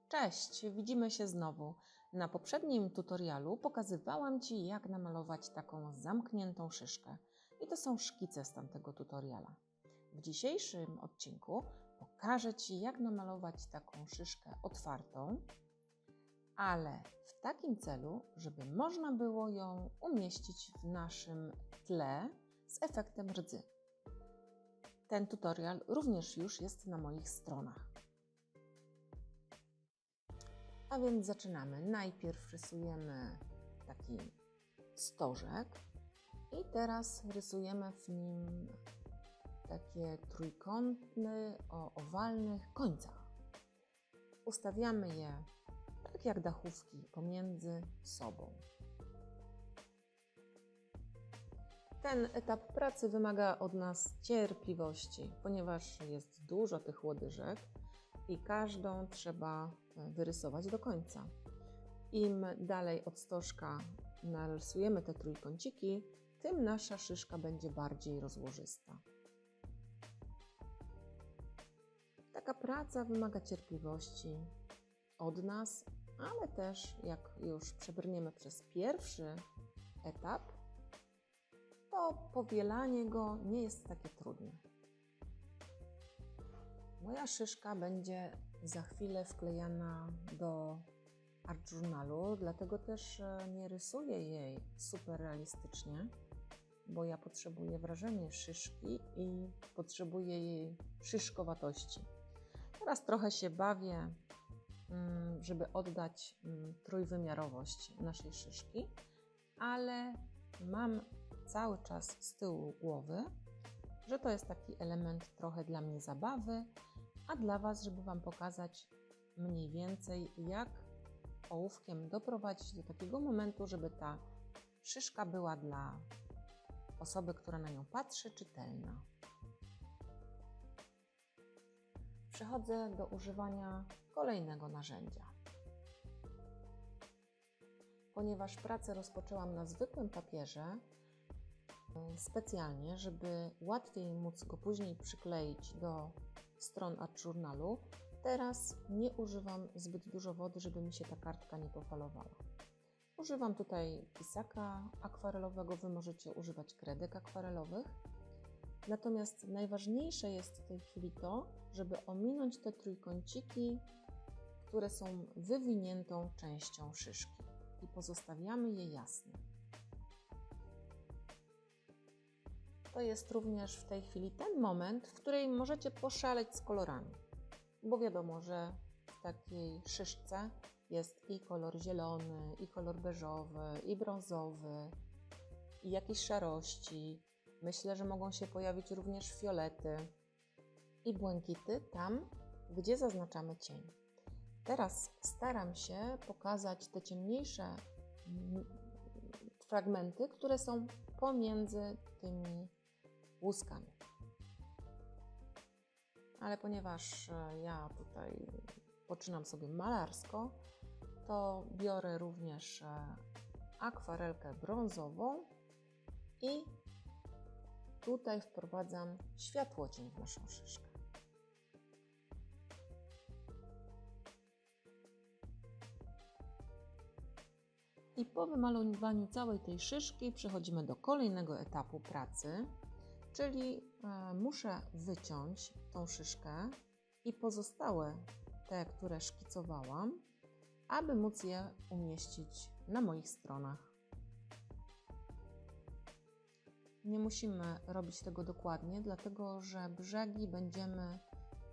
Cześć, widzimy się znowu. Na poprzednim tutorialu pokazywałam Ci, jak namalować taką zamkniętą szyszkę. I to są szkice z tamtego tutoriala. W dzisiejszym odcinku pokażę Ci, jak namalować taką szyszkę otwartą, ale w takim celu, żeby można było ją umieścić w naszym tle z efektem rdzy. Ten tutorial również już jest na moich stronach. A więc zaczynamy. Najpierw rysujemy taki stożek i teraz rysujemy w nim takie trójkątne o owalnych końcach. Ustawiamy je tak jak dachówki pomiędzy sobą. Ten etap pracy wymaga od nas cierpliwości, ponieważ jest dużo tych łodyżek i każdą trzeba wyrysować do końca. Im dalej od stożka narysujemy te trójkąciki, tym nasza szyszka będzie bardziej rozłożysta. Taka praca wymaga cierpliwości od nas, ale też jak już przebrniemy przez pierwszy etap, to powielanie go nie jest takie trudne. Moja szyszka będzie za chwilę wklejana do Art Journalu, dlatego też nie rysuję jej super realistycznie, bo ja potrzebuję wrażenia szyszki i potrzebuję jej szyszkowatości. Teraz trochę się bawię, żeby oddać trójwymiarowość naszej szyszki, ale mam cały czas z tyłu głowy, że to jest taki element trochę dla mnie zabawy, a dla Was, żeby Wam pokazać mniej więcej, jak ołówkiem doprowadzić do takiego momentu, żeby ta szyszka była dla osoby, która na nią patrzy, czytelna. Przechodzę do używania kolejnego narzędzia. Ponieważ pracę rozpoczęłam na zwykłym papierze, specjalnie, żeby łatwiej móc go później przykleić do stron Art Journalu, teraz nie używam zbyt dużo wody, żeby mi się ta kartka nie pofalowała. Używam tutaj pisaka akwarelowego, Wy możecie używać kredek akwarelowych. Natomiast najważniejsze jest w tej chwili to, żeby ominąć te trójkąciki, które są wywiniętą częścią szyszki i pozostawiamy je jasne. To jest również w tej chwili ten moment, w którym możecie poszaleć z kolorami, bo wiadomo, że w takiej szyszce jest i kolor zielony, i kolor beżowy, i brązowy, i jakieś szarości. Myślę, że mogą się pojawić również fiolety i błękity tam, gdzie zaznaczamy cień. Teraz staram się pokazać te ciemniejsze fragmenty, które są pomiędzy tymi łuskami. Ale ponieważ ja tutaj poczynam sobie malarsko, to biorę również akwarelkę brązową i tutaj wprowadzam światłocień w naszą szyszkę. I po wymalowaniu całej tej szyszki przechodzimy do kolejnego etapu pracy, czyli muszę wyciąć tą szyszkę i pozostałe te, które szkicowałam, aby móc je umieścić na moich stronach. Nie musimy robić tego dokładnie, dlatego że brzegi będziemy,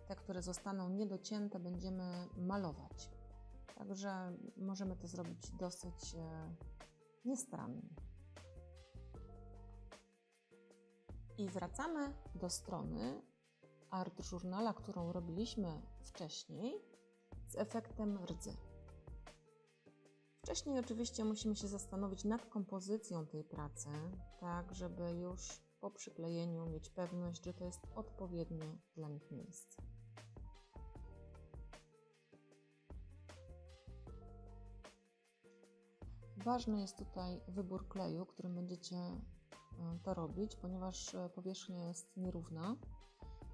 te, które zostaną niedocięte, będziemy malować. Także możemy to zrobić dosyć niestarannie. I wracamy do strony Art Journala, którą robiliśmy wcześniej z efektem rdzy. Wcześniej oczywiście musimy się zastanowić nad kompozycją tej pracy, tak żeby już po przyklejeniu mieć pewność, że to jest odpowiednie dla nich miejsce. Ważny jest tutaj wybór kleju, którym będziecie to robić, ponieważ powierzchnia jest nierówna.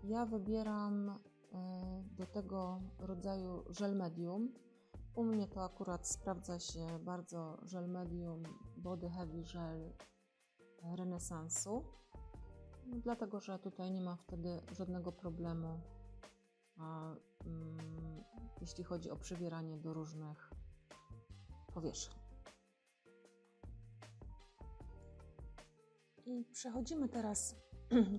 Ja wybieram do tego rodzaju żel medium, U mnie to akurat sprawdza się bardzo żel medium Body Heavy Gel Renesansu, dlatego że tutaj nie ma wtedy żadnego problemu, jeśli chodzi o przywieranie do różnych powierzchni. I przechodzimy teraz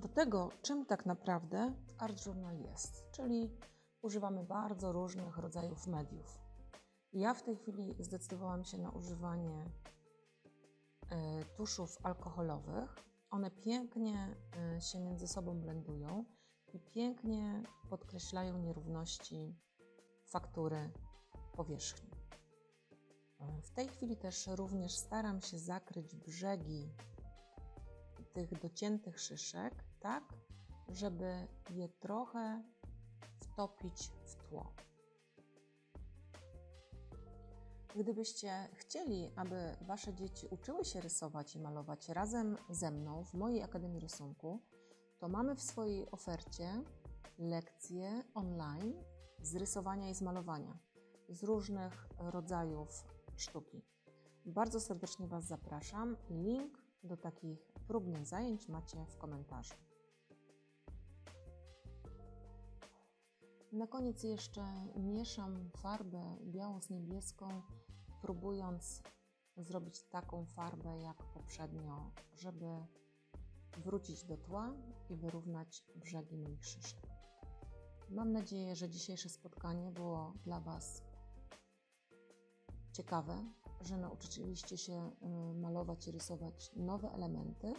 do tego, czym tak naprawdę Art Journal jest, czyli używamy bardzo różnych rodzajów mediów. Ja w tej chwili zdecydowałam się na używanie tuszów alkoholowych. One pięknie się między sobą blendują i pięknie podkreślają nierówności faktury powierzchni. W tej chwili też również staram się zakryć brzegi tych dociętych szyszek, tak, żeby je trochę wtopić w tło. Gdybyście chcieli, aby Wasze dzieci uczyły się rysować i malować razem ze mną w mojej Akademii Rysunku, to mamy w swojej ofercie lekcje online z rysowania i z malowania, z różnych rodzajów sztuki. Bardzo serdecznie Was zapraszam. Link do takich próbnych zajęć macie w komentarzu. Na koniec jeszcze mieszam farbę białą z niebieską, próbując zrobić taką farbę jak poprzednio, żeby wrócić do tła i wyrównać brzegi moich szyszek. Mam nadzieję, że dzisiejsze spotkanie było dla Was ciekawe, że nauczyliście się malować i rysować nowe elementy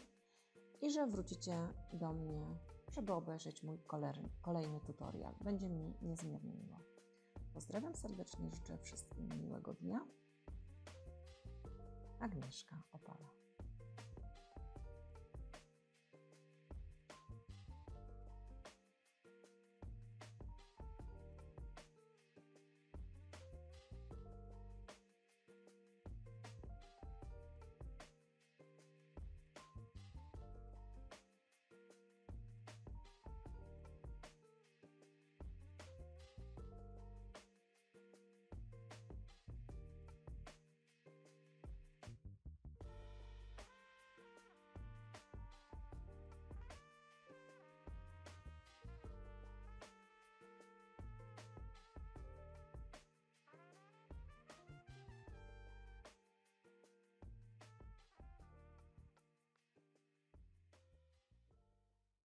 i że wrócicie do mnie, żeby obejrzeć mój kolejny tutorial. Będzie mi niezmiernie miło. Pozdrawiam serdecznie, życzę wszystkim miłego dnia. Agnieszka Opala.